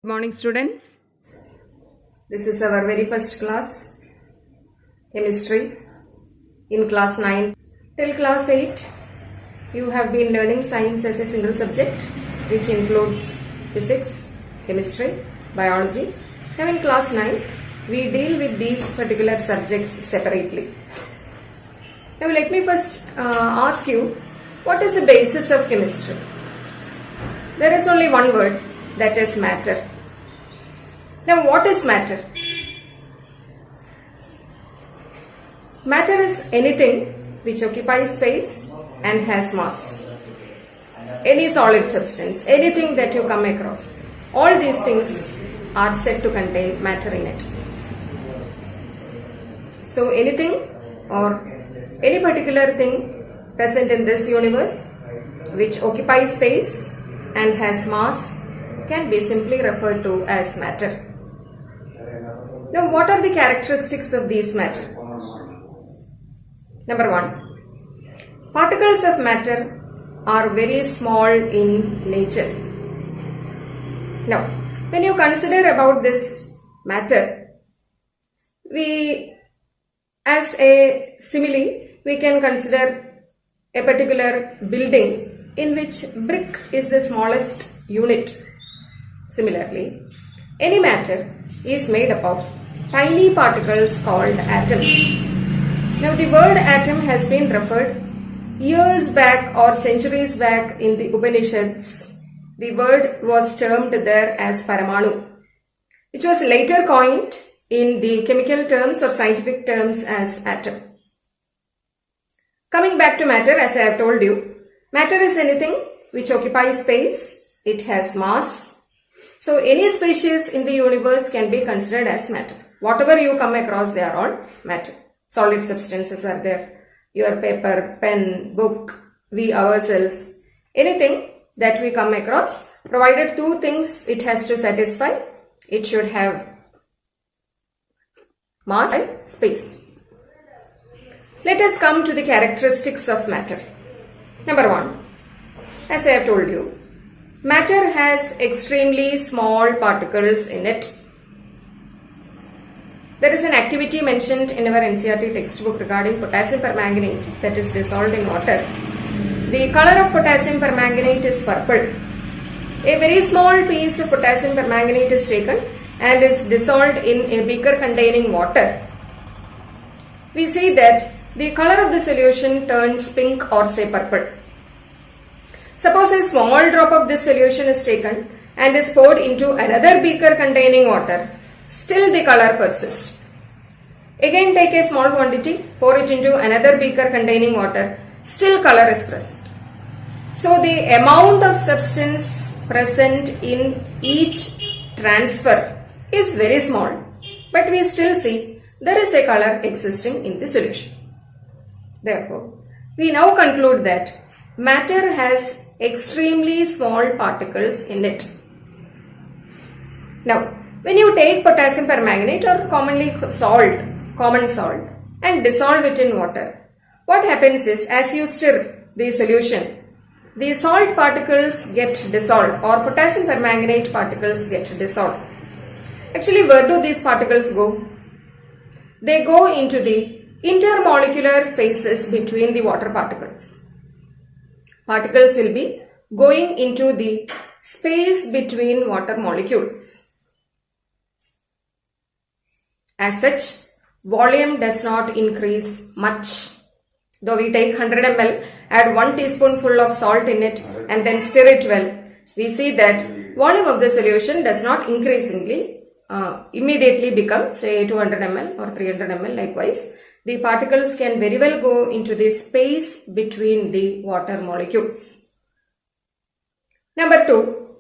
Good morning, students. This is our very first class, chemistry, in class 9. Till class 8, you have been learning science as a single subject, which includes physics, chemistry, biology. Now in class 9, we deal with these particular subjects separately. Now let me first ask you, what is the basis of chemistry? There is only one word, that is matter. Now what is matter? Matter is anything which occupies space and has mass. Any solid substance, anything that you come across, all these things are said to contain matter in it. So anything or any particular thing present in this universe which occupies space and has mass can be simply referred to as matter. Now, what are the characteristics of these matter? Number 1. Particles of matter are very small in nature. Now, when you consider about this matter, as a simile, we can consider a particular building in which brick is the smallest unit. Similarly, any matter is made up of tiny particles called atoms. Now, the word atom has been referred years back or centuries back in the Upanishads. The word was termed there as Paramanu, which was later coined in the chemical terms or scientific terms as atom. Coming back to matter, as I have told you, matter is anything which occupies space, it has mass. So any species in the universe can be considered as matter. Whatever you come across, they are all matter. Solid substances are there. Your paper, pen, book, we ourselves. Anything that we come across, provided two things it has to satisfy. It should have mass and space. Let us come to the characteristics of matter. Number 1. As I have told you, matter has extremely small particles in it. There is an activity mentioned in our NCERT textbook regarding potassium permanganate that is dissolved in water. The color of potassium permanganate is purple. A very small piece of potassium permanganate is taken and is dissolved in a beaker containing water. We see that the color of the solution turns pink or say purple. Suppose a small drop of this solution is taken and is poured into another beaker containing water. Still the color persists. Again take a small quantity, pour it into another beaker containing water. Still color is present. So the amount of substance present in each transfer is very small. But we still see there is a color existing in the solution. Therefore, we now conclude that matter has extremely small particles in it. Now, when you take potassium permanganate or commonly common salt and dissolve it in water, what happens is as you stir the solution, the salt particles get dissolved or potassium permanganate particles get dissolved. Actually, where do these particles go? They go into the intermolecular spaces between the water particles. Particles will be going into the space between water molecules. As such, volume does not increase much. Though we take 100 ml, add 1 teaspoonful of salt in it and then stir it well, we see that volume of the solution does not immediately become say 200 ml or 300 ml. Likewise, the particles can very well go into the space between the water molecules. Number 2,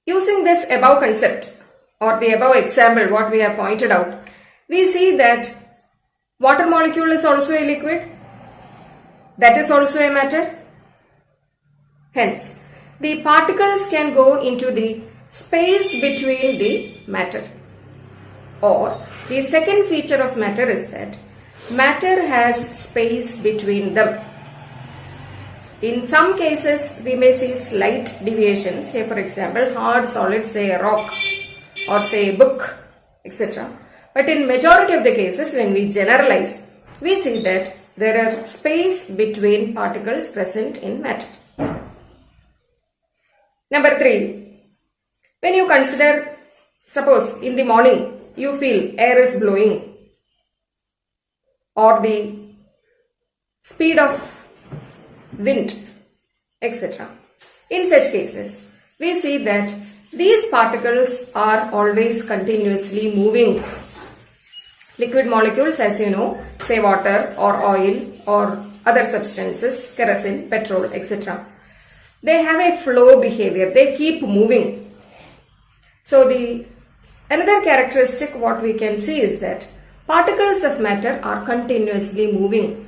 using this above concept or the above example what we have pointed out, we see that water molecule is also a liquid, that is also a matter. Hence, the particles can go into the space between the matter. Or the second feature of matter is that matter has space between them. In some cases, we may see slight deviations, say for example, hard solid, say a rock or say a book, etc. But in majority of the cases, when we generalize, we see that there are space between particles present in matter. Number 3, when you consider, suppose in the morning you feel air is blowing or the speed of wind, etc. In such cases, we see that these particles are always continuously moving. Liquid molecules, as you know, say water or oil or other substances, kerosene, petrol, etc. They have a flow behavior. They keep moving. So another characteristic what we can see is that particles of matter are continuously moving.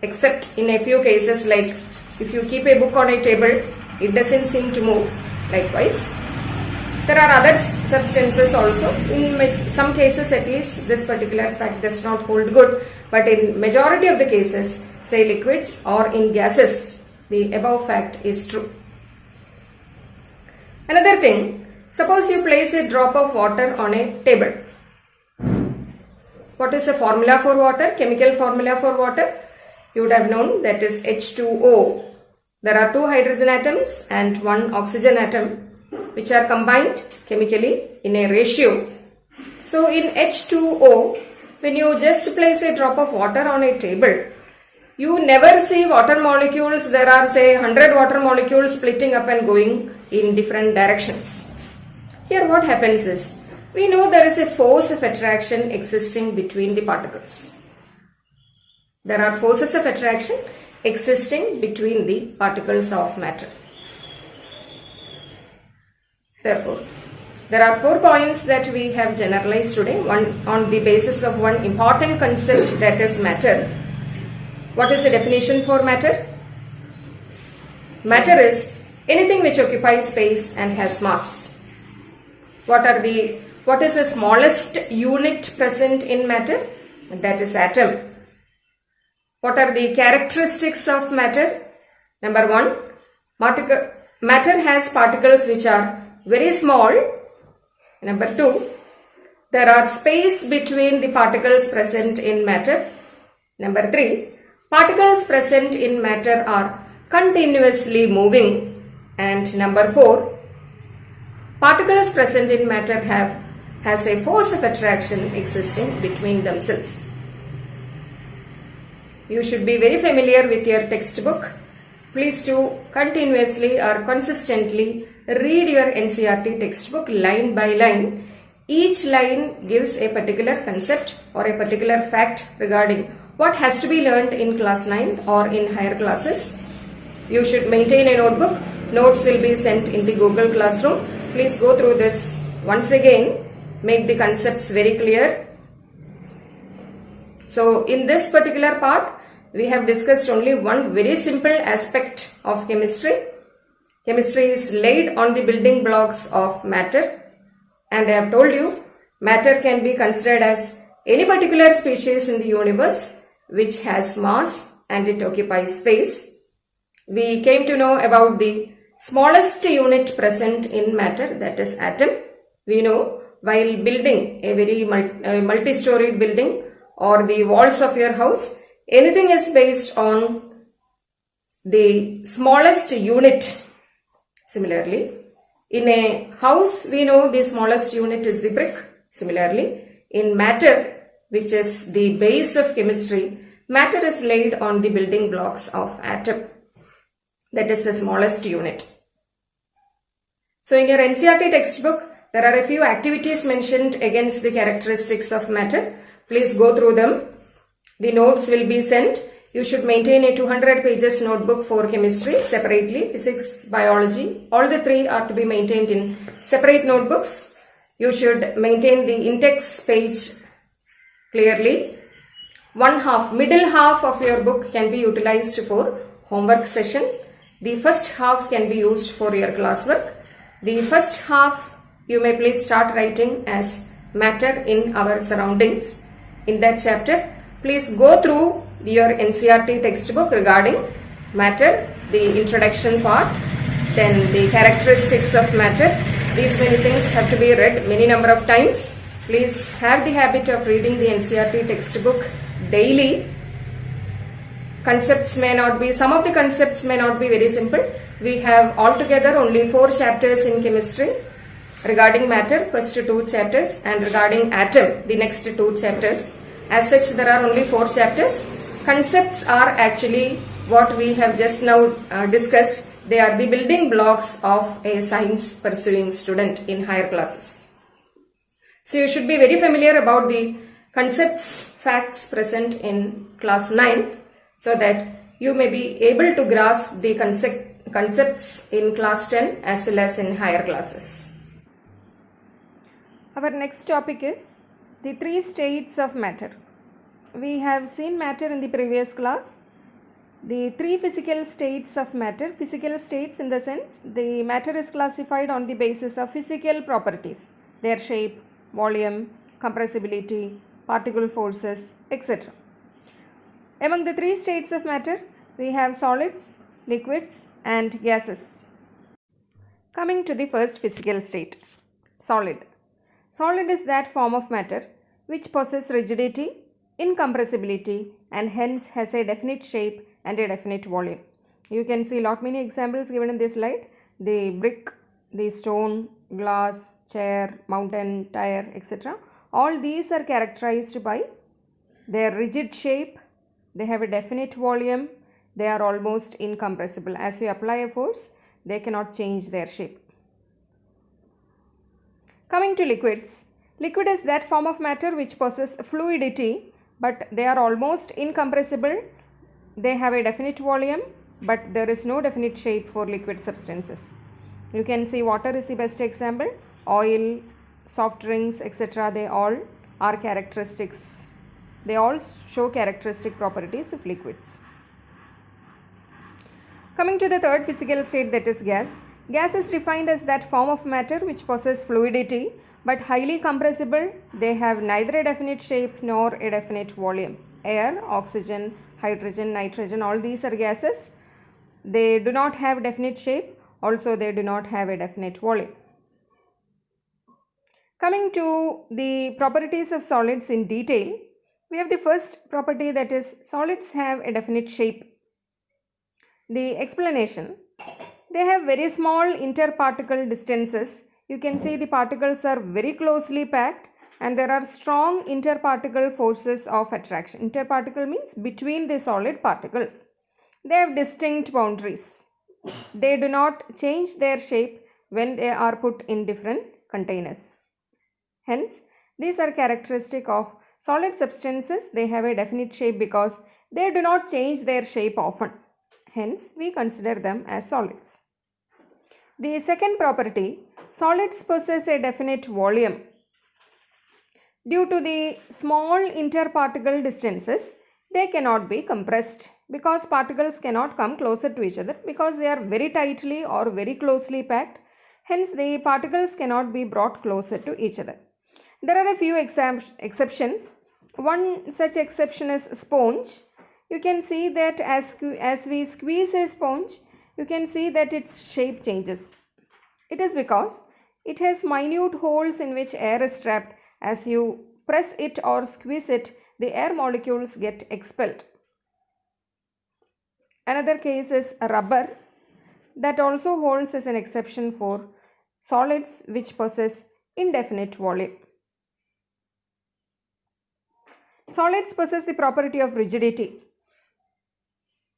Except in a few cases, like if you keep a book on a table, it doesn't seem to move. Likewise, there are other substances also. In some cases at least, this particular fact does not hold good. But in majority of the cases, say liquids or in gases, the above fact is true. Another thing, suppose you place a drop of water on a table. What is the formula for water? Chemical formula for water? You would have known, that is H2O. There are 2 hydrogen atoms and 1 oxygen atom which are combined chemically in a ratio. So in H2O, when you just place a drop of water on a table, you never see water molecules. There are say 100 water molecules splitting up and going in different directions. Here what happens is, we know there is a force of attraction existing between the particles. There are forces of attraction existing between the particles of matter. Therefore, there are 4 points that we have generalized today. One, on the basis of one important concept, that is matter. What is the definition for matter? Matter is anything which occupies space and has mass. What is the smallest unit present in matter? That is atom. What are the characteristics of matter? Number 1, matter has particles which are very small. Number 2, there are space between the particles present in matter. Number 3, particles present in matter are continuously moving. And number 4, particles present in matter has a force of attraction existing between themselves. You should be very familiar with your textbook. Please do continuously or consistently read your NCERT textbook line by line. Each line gives a particular concept or a particular fact regarding what has to be learned in class 9 or in higher classes. You should maintain a notebook. Notes will be sent in the Google Classroom. Please go through this once again. Make the concepts very clear. So in this particular part, we have discussed only one very simple aspect of chemistry. Chemistry is laid on the building blocks of matter, and I have told you matter can be considered as any particular species in the universe which has mass and it occupies space. We came to know about the smallest unit present in matter, that is atom. We know while building a very multi-storied building or the walls of your house, anything is based on the smallest unit. Similarly, in a house, we know the smallest unit is the brick. Similarly, in matter, which is the base of chemistry, matter is laid on the building blocks of atom. That is the smallest unit. So in your NCERT textbook, there are a few activities mentioned against the characteristics of matter. Please go through them. The notes will be sent. You should maintain a 200 pages notebook for chemistry separately, physics, biology. All the 3 are to be maintained in separate notebooks. You should maintain the index page clearly. Middle half of your book can be utilized for homework session. The first half can be used for your classwork. The first half you may please start writing as matter in our surroundings. In that chapter, please go through your NCERT textbook regarding matter, the introduction part, then the characteristics of matter. These many things have to be read many number of times. Please have the habit of reading the NCERT textbook daily. Concepts may not be, some of the concepts may not be very simple. We have altogether only 4 chapters in chemistry. Regarding matter, first 2 chapters, and regarding atom, the next 2 chapters. As such, there are only 4 chapters. Concepts are actually what we have just now discussed. They are the building blocks of a science pursuing student in higher classes. So you should be very familiar about the concepts, facts present in class 9th, so that you may be able to grasp the concepts in class 10 as well as in higher classes. Our next topic is the 3 states of matter. We have seen matter in the previous class. The 3 physical states of matter. Physical states in the sense the matter is classified on the basis of physical properties, their shape, volume, compressibility, particle forces, etc. Among the 3 states of matter, we have solids, liquids and gases. Coming to the first physical state, solid. Solid is that form of matter which possesses rigidity, incompressibility and hence has a definite shape and a definite volume. You can see lot many examples given in this slide. The brick, the stone, glass, chair, mountain, tire, etc. All these are characterized by their rigid shape. They have a definite volume. They are almost incompressible. As you apply a force, they cannot change their shape. Coming to liquids. Liquid is that form of matter which possesses fluidity, but they are almost incompressible. They have a definite volume, but there is no definite shape for liquid substances. You can see water is the best example. Oil, soft drinks, etc. They all are characteristics. They all show characteristic properties of liquids. Coming to the third physical state, that is gas. Gas is defined as that form of matter which possesses fluidity but highly compressible. They have neither a definite shape nor a definite volume. Air, oxygen, hydrogen, nitrogen, all these are gases. They do not have definite shape. Also, they do not have a definite volume. Coming to the properties of solids in detail, we have the first property, that is solids have a definite shape. The explanation, they have very small interparticle distances. You can see the particles are very closely packed and there are strong interparticle forces of attraction. Interparticle means between the solid particles. They have distinct boundaries. They do not change their shape when they are put in different containers. Hence, these are characteristic of solid substances. They have a definite shape because they do not change their shape often. Hence, we consider them as solids. The second property, solids possess a definite volume. Due to the small interparticle distances, they cannot be compressed because particles cannot come closer to each other because they are very tightly or very closely packed. Hence, the particles cannot be brought closer to each other. There are a few exceptions. One such exception is sponge. You can see that as we squeeze a sponge, you can see that its shape changes. It is because it has minute holes in which air is trapped. As you press it or squeeze it, the air molecules get expelled. Another case is rubber, that also holds as an exception for solids which possess indefinite volume. Solids possess the property of rigidity.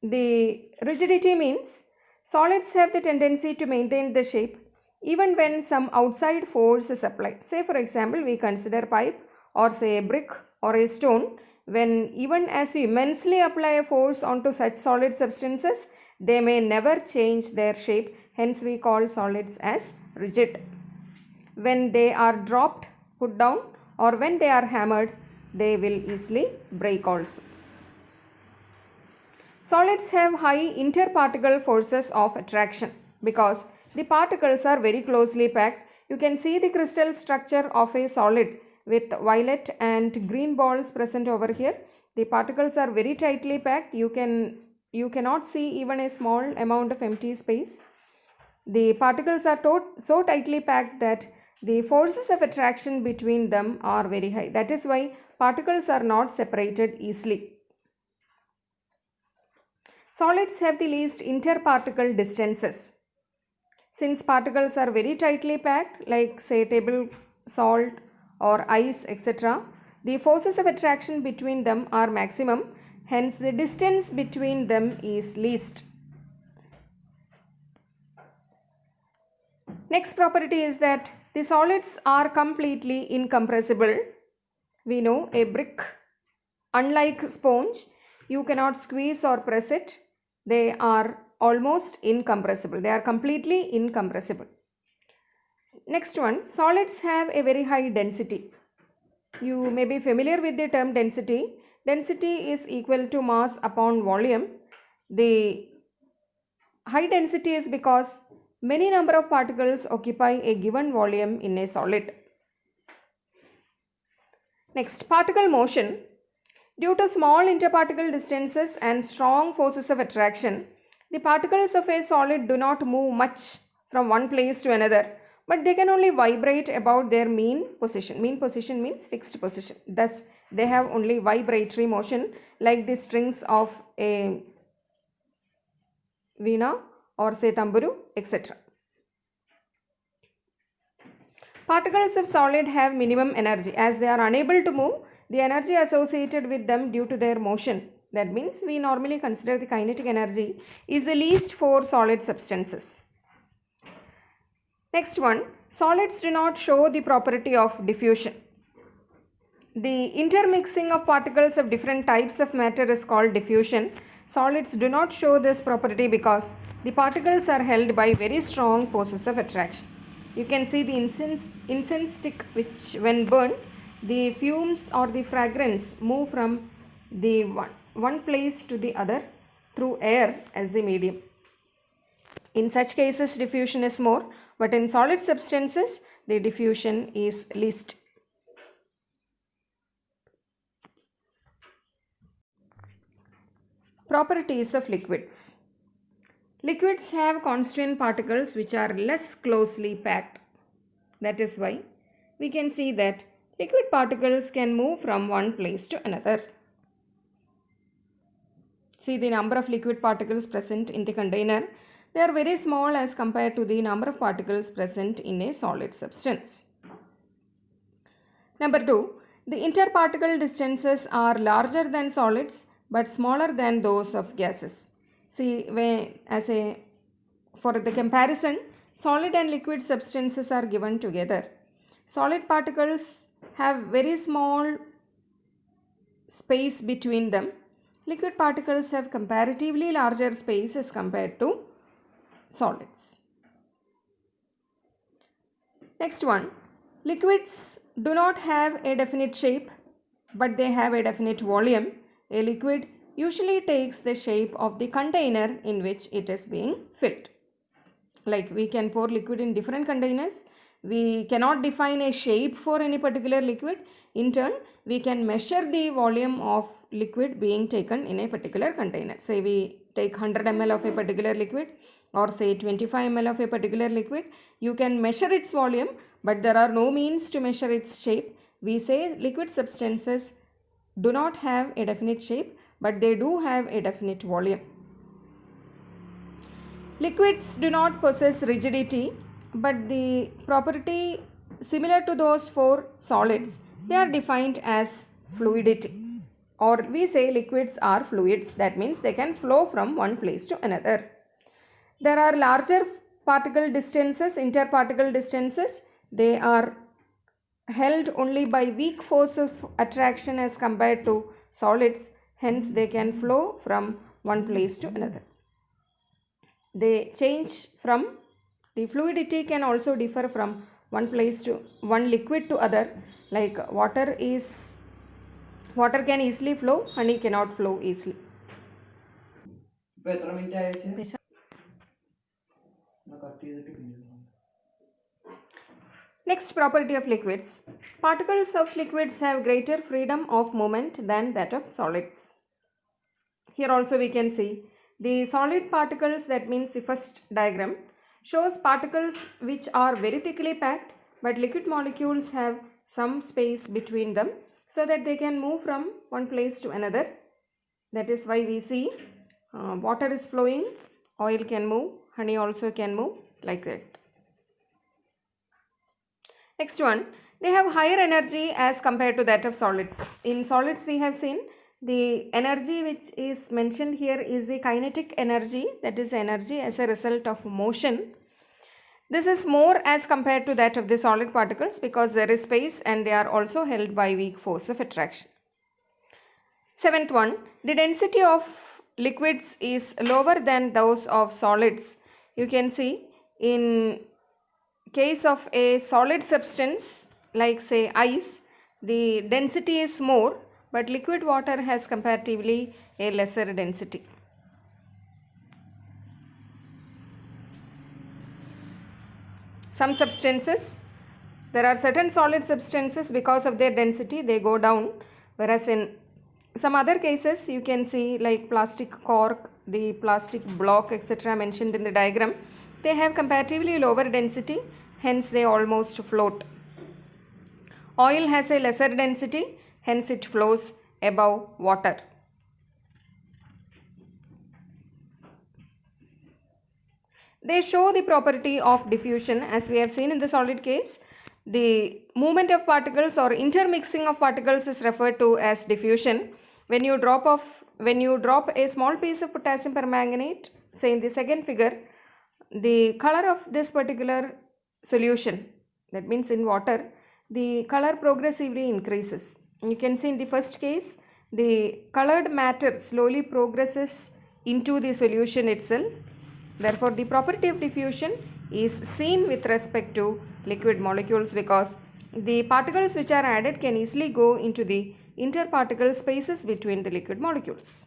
The rigidity means solids have the tendency to maintain the shape even when some outside force is applied. Say for example, we consider pipe or say a brick or a stone. When even as you immensely apply a force onto such solid substances, they may never change their shape. Hence we call solids as rigid. When they are dropped, put down, or when they are hammered, they will easily break also. Solids have high interparticle forces of attraction because the particles are very closely packed. You can see the crystal structure of a solid with violet and green balls present over here. The particles are very tightly packed. You can you cannot see even a small amount of empty space. The particles are so tightly packed that the forces of attraction between them are very high. That is why particles are not separated easily. Solids have the least interparticle distances. Since particles are very tightly packed, like say table salt or ice, etc., the forces of attraction between them are maximum, hence the distance between them is least. Next property is that the solids are completely incompressible. We know a brick, unlike sponge, you cannot squeeze or press it. They are almost incompressible. They are completely incompressible. Next one, solids have a very high density. You may be familiar with the term density. Density is equal to mass upon volume. The high density is because many number of particles occupy a given volume in a solid. Next, particle motion. Due to small interparticle distances and strong forces of attraction, the particles of a solid do not move much from one place to another, but they can only vibrate about their mean position. Mean position means fixed position. Thus, they have only vibratory motion like the strings of a veena or say tamburu, etc. Particles of solid have minimum energy. As they are unable to move, the energy associated with them due to their motion, that means we normally consider the kinetic energy, is the least for solid substances. Next one, solids do not show the property of diffusion. The intermixing of particles of different types of matter is called diffusion. Solids do not show this property because the particles are held by very strong forces of attraction. You can see the incense stick, which when burned, the fumes or the fragrance move from the one place to the other through air as the medium. In such cases, diffusion is more, but in solid substances, the diffusion is least. Properties of liquids. Liquids have constituent particles which are less closely packed. That is why we can see that liquid particles can move from one place to another. See the number of liquid particles present in the container. They are very small as compared to the number of particles present in a solid substance. Number 2, the interparticle distances are larger than solids but smaller than those of gases. See, for the comparison, solid and liquid substances are given together. Solid particles have very small space between them. Liquid particles have comparatively larger space as compared to solids. Next one, liquids do not have a definite shape, but they have a definite volume. A liquid usually takes the shape of the container in which it is being filled. Like we can pour liquid in different containers. We cannot define a shape for any particular liquid. In turn, we can measure the volume of liquid being taken in a particular container. Say we take 100 ml of a particular liquid or say 25 ml of a particular liquid. You can measure its volume, but there are no means to measure its shape. We say liquid substances do not have a definite shape, but they do have a definite volume. Liquids do not possess rigidity, but the property similar to those for solids, they are defined as fluidity. Or we say liquids are fluids, that means they can flow from one place to another. There are larger particle distances, interparticle distances. They are held only by weak force of attraction as compared to solids, hence they can flow from one place to another. They change from, the fluidity can also differ from one place to one liquid to other, like water can easily flow, honey cannot flow easily. Next property of liquids. Particles of liquids have greater freedom of movement than that of solids. Here also we can see The solid particles, that means the first diagram, shows particles which are very thickly packed, but liquid molecules have some space between them so that they can move from one place to another. That is why we see water is flowing, oil can move, honey also can move, like that. Next one, they have higher energy as compared to that of solids. In solids we have seen the energy which is mentioned here is the kinetic energy, that is energy as a result of motion. This is more as compared to that of the solid particles because there is space and they are also held by weak force of attraction. Seventh one, the density of liquids is lower than those of solids. You can see in case of a solid substance like say ice, the density is more, but liquid water has comparatively a lesser density. Some substances, there are certain solid substances because of their density they go down, whereas in some other cases you can see like plastic cork, the plastic block, etc. mentioned in the diagram, they have comparatively lower density, hence they almost float. Oil has a lesser density, hence it flows above water. They show the property of diffusion as we have seen in the solid case. The movement of particles or intermixing of particles is referred to as diffusion. When you drop a small piece of potassium permanganate, say in the second figure, the color of this particular solution, that means in water, the color progressively increases. You can see in the first case, the colored matter slowly progresses into the solution itself. Therefore, the property of diffusion is seen with respect to liquid molecules because the particles which are added can easily go into the interparticle spaces between the liquid molecules.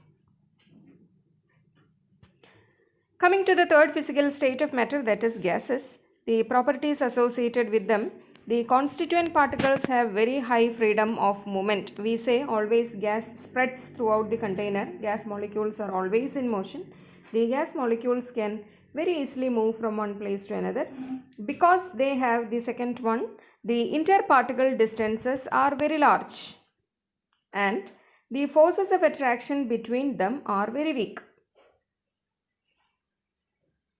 Coming to the third physical state of matter, that is gases, the properties associated with them, the constituent particles have very high freedom of movement. We say always gas spreads throughout the container, gas molecules are always in motion. The gas molecules can very easily move from one place to another because they have the second one, the interparticle distances are very large and the forces of attraction between them are very weak.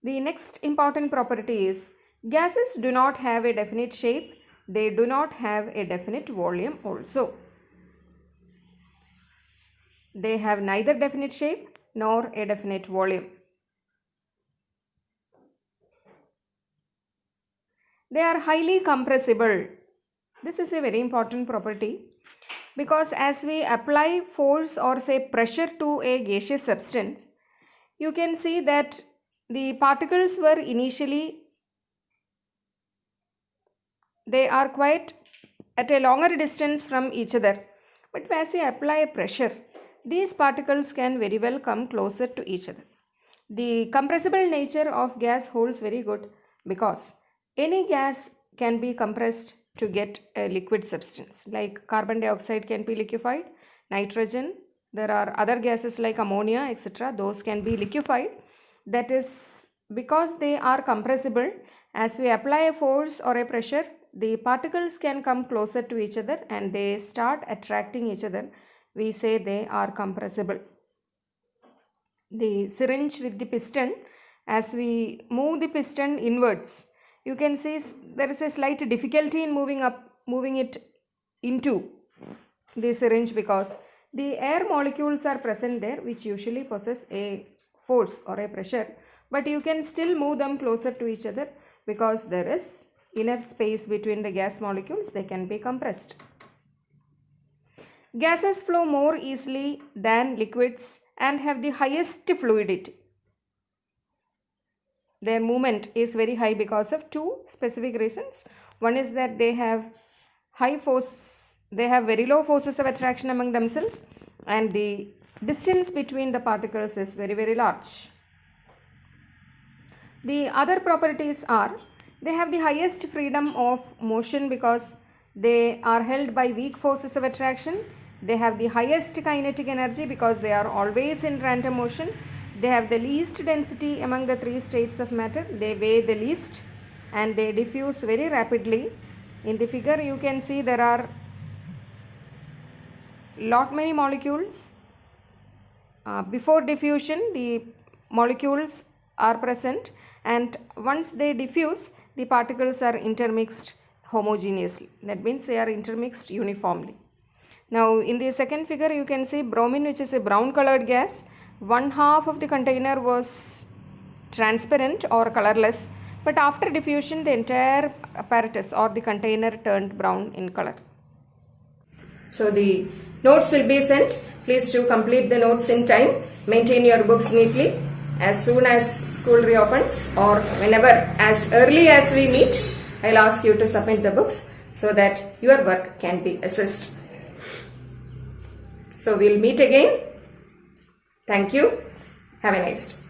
The next important property is gases do not have a definite shape, they do not have a definite volume also. They have neither definite shape nor a definite volume. They are highly compressible. This is a very important property because as we apply force or say pressure to a gaseous substance, you can see that the particles were initially, they are quite at a longer distance from each other, but as we apply a pressure, these particles can very well come closer to each other. The compressible nature of gas holds very good because any gas can be compressed to get a liquid substance, like carbon dioxide can be liquefied, nitrogen, there are other gases like ammonia, etc. Those can be liquefied. That is because they are compressible. As we apply a force or a pressure, the particles can come closer to each other and they start attracting each other. We say they are compressible. The syringe with the piston, as we move the piston inwards, you can see there is a slight difficulty in moving it into the syringe because the air molecules are present there which usually possess a force or a pressure, but you can still move them closer to each other because there is inner space between the gas molecules, they can be compressed. Gases flow more easily than liquids and have the highest fluidity. Their movement is very high because of two specific reasons. One is that they have high force, they have very low forces of attraction among themselves and the distance between the particles is very, very large. The other properties are they have the highest freedom of motion because they are held by weak forces of attraction. They have the highest kinetic energy because they are always in random motion. they have the least density among the three states of matter, they weigh the least, and they diffuse very rapidly. In the figure you can see there are lot many molecules. Before diffusion the molecules are present, and once they diffuse the particles are intermixed homogeneously. That means they are intermixed uniformly. Now in the second figure you can see bromine, which is a brown colored gas. One half of the container was transparent or colorless, but after diffusion the entire apparatus or the container turned brown in color. So the notes will be sent. Please do complete the notes in time. Maintain your books neatly. As soon as school reopens or whenever, as early as we meet, I'll ask you to submit the books so that your work can be assessed. So we'll meet again. Thank you. Have a nice day.